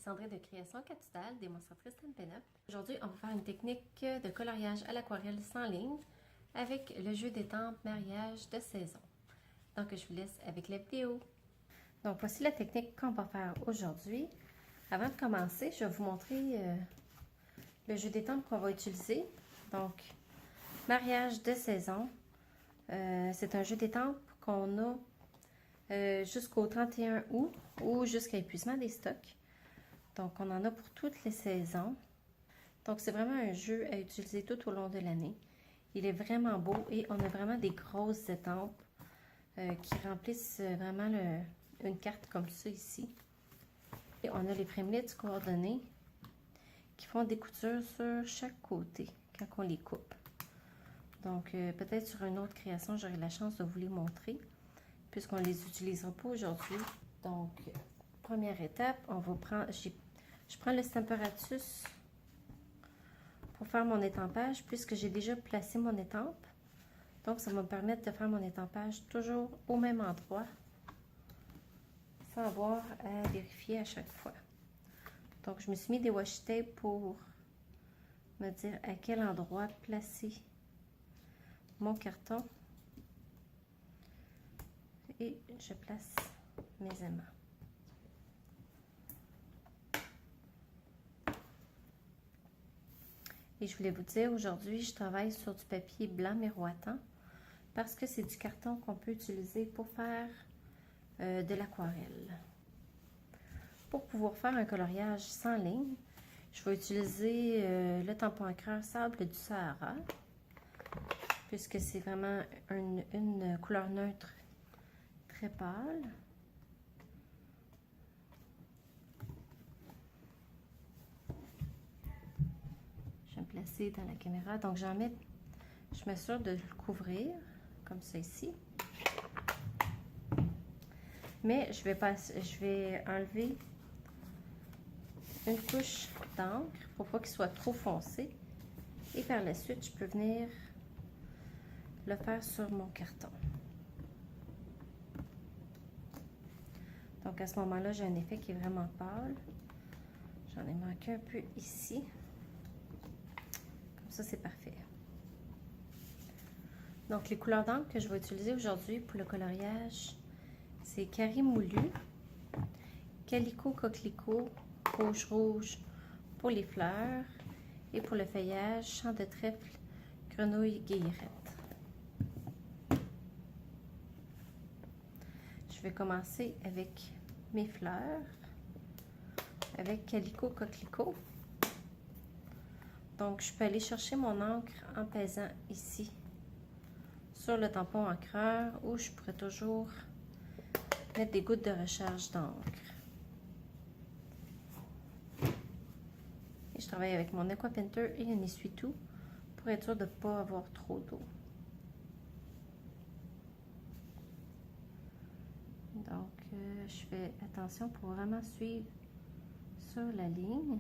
Sandrine de Création Capitale, démonstratrice Stampin' Up. Aujourd'hui, on va faire une technique de coloriage à l'aquarelle sans ligne avec le jeu d'étampes mariage de saison. Donc, je vous laisse avec la vidéo. Donc, voici la technique qu'on va faire aujourd'hui. Avant de commencer, je vais vous montrer le jeu d'étampes qu'on va utiliser. Donc, mariage de saison. C'est un jeu d'étampes qu'on a jusqu'au 31 août ou jusqu'à épuisement des stocks. Donc, on en a pour toutes les saisons. Donc, c'est vraiment un jeu à utiliser tout au long de l'année. Il est vraiment beau et on a vraiment des grosses étampes qui remplissent vraiment une carte comme ça ici. Et on a les framelits coordonnés qui font des coutures sur chaque côté quand on les coupe. Donc, peut-être sur une autre création, j'aurai la chance de vous les montrer puisqu'on ne les utilisera pas aujourd'hui. Donc, première étape, on va prendre, je prends le Stamparatus pour faire mon étampage puisque j'ai déjà placé mon étampe. Donc, ça va me permettre de faire mon étampage toujours au même endroit sans avoir à vérifier à chaque fois. Donc, je me suis mis des washi tape pour me dire à quel endroit placer mon carton. Et je place mes aimants. Et je voulais vous dire, aujourd'hui, je travaille sur du papier blanc miroitant parce que c'est du carton qu'on peut utiliser pour faire de l'aquarelle. Pour pouvoir faire un coloriage sans ligne, je vais utiliser le tampon encreur Sable du Sahara puisque c'est vraiment une couleur neutre très pâle. Je vais me placer dans la caméra. Donc, je m'assure de le couvrir, comme ça ici. Mais je vais enlever une couche d'encre pour pas qu'il soit trop foncé. Et par la suite, je peux venir le faire sur mon carton. Donc, à ce moment-là, j'ai un effet qui est vraiment pâle. J'en ai manqué un peu ici. Comme ça, c'est parfait. Donc, les couleurs d'encre que je vais utiliser aujourd'hui pour le coloriage, c'est Carré Moulu, Calico Coquelicot, Rouge pour les fleurs et pour le feuillage, Champ de trèfle, Grenouille Guillerette. Je vais commencer avec mes fleurs, avec Calico Coquelicot. Donc, je peux aller chercher mon encre en pesant ici sur le tampon encreur ou je pourrais toujours mettre des gouttes de recharge d'encre. Et je travaille avec mon Aqua Painter et un essuie-tout pour être sûr de ne pas avoir trop d'eau. Donc, je fais attention pour vraiment suivre sur la ligne.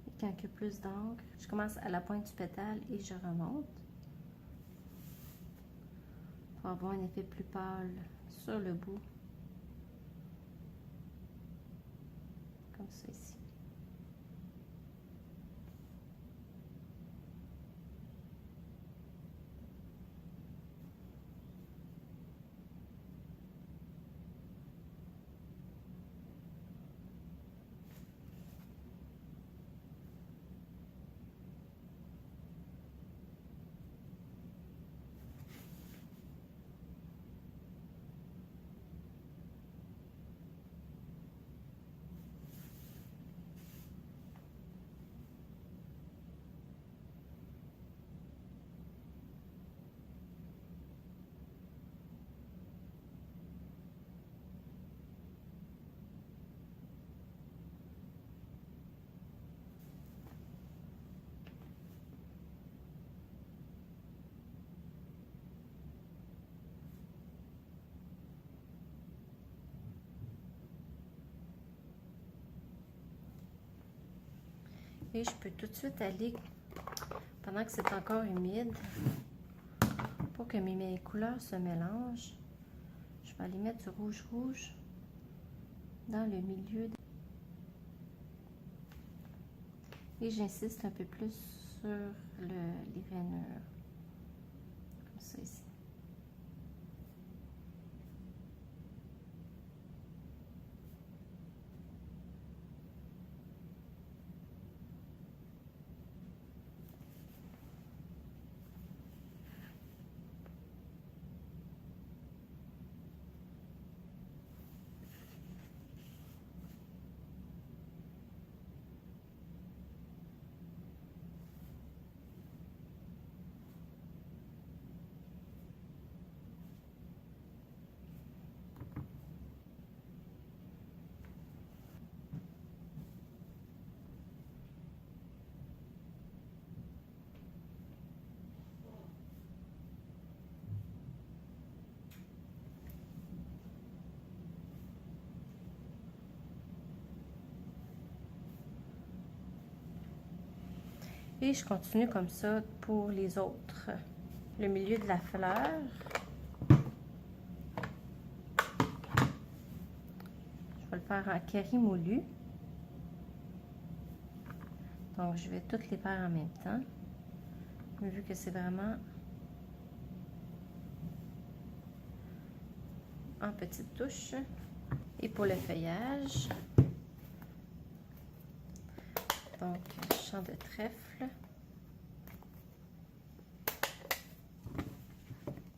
Et quand il y a plus d'encre, je commence à la pointe du pétale et je remonte pour avoir un effet plus pâle sur le bout. Comme ça ici. Et je peux tout de suite aller, pendant que c'est encore humide, pour que mes couleurs se mélangent, je vais aller mettre du rouge dans le milieu. Et j'insiste un peu plus sur les rainures, comme ça ici. Et je continue comme ça pour les autres. Le milieu de la fleur. Je vais le faire en carré moulu. Donc, je vais toutes les faire en même temps. Vu que c'est vraiment en petites touches. Et pour le feuillage, donc champ de trèfle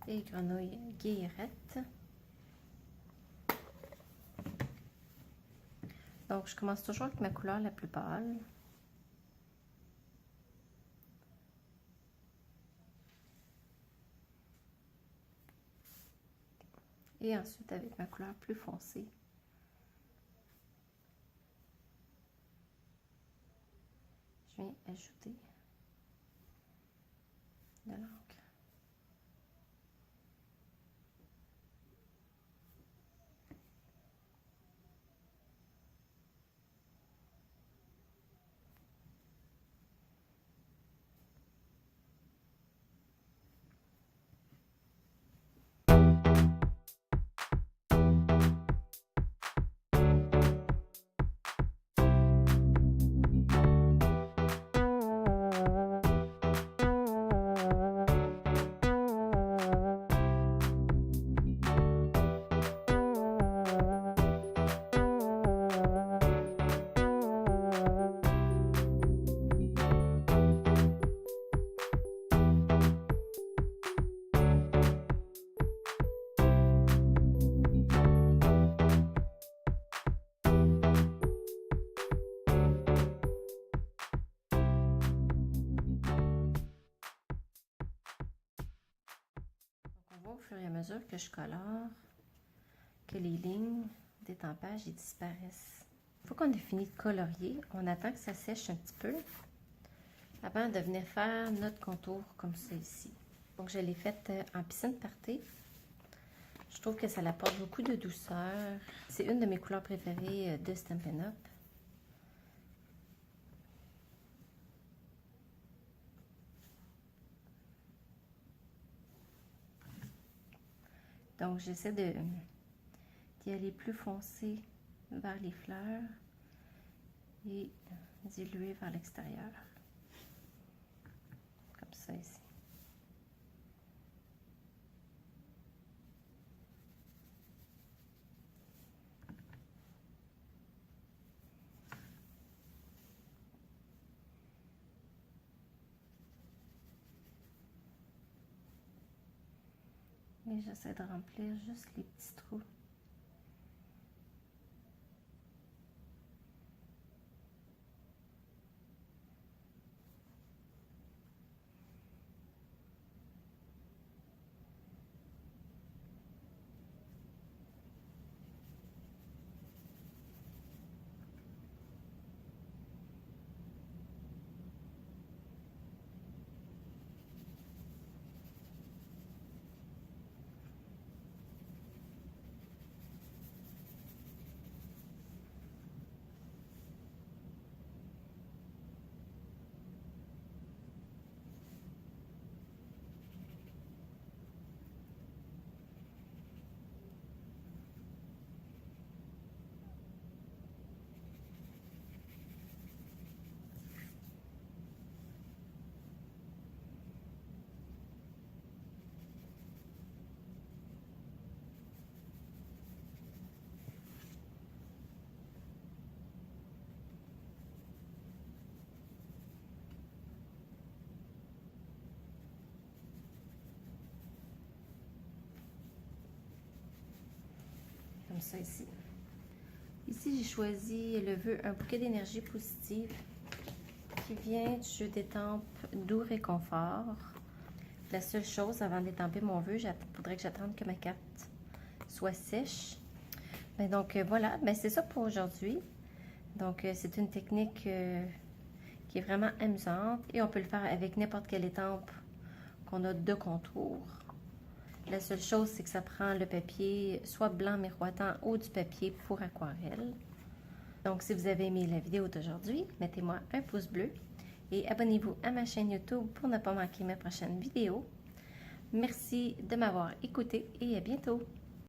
et grenouille guillerette. Donc, je commence toujours avec ma couleur la plus pâle. Et ensuite avec ma couleur plus foncée. Je viens ajouter de l'encre. Au fur et à mesure que je colore, que les lignes d'étampage disparaissent. Une fois qu'on a fini de colorier, on attend que ça sèche un petit peu avant de venir faire notre contour comme ça ici. Donc je l'ai faite en piscine party. Je trouve que ça apporte beaucoup de douceur. C'est une de mes couleurs préférées de Stampin' Up. Donc, j'essaie d'y aller plus foncé vers les fleurs et diluer vers l'extérieur. Comme ça ici. Et j'essaie de remplir juste les petits trous. comme ça ici. Ici, j'ai choisi le vœu Un bouquet d'énergie positive qui vient du jeu d'étampes Doux Réconfort. La seule chose, avant d'étamper mon vœu, il faudrait que j'attende que ma carte soit sèche. Donc voilà, c'est ça pour aujourd'hui. Donc c'est une technique qui est vraiment amusante et on peut le faire avec n'importe quelle étampe qu'on a de contour. La seule chose, c'est que ça prend le papier soit blanc miroitant ou du papier pour aquarelle. Donc si vous avez aimé la vidéo d'aujourd'hui, mettez-moi un pouce bleu et abonnez-vous à ma chaîne YouTube pour ne pas manquer mes prochaines vidéos. Merci de m'avoir écouté et à bientôt!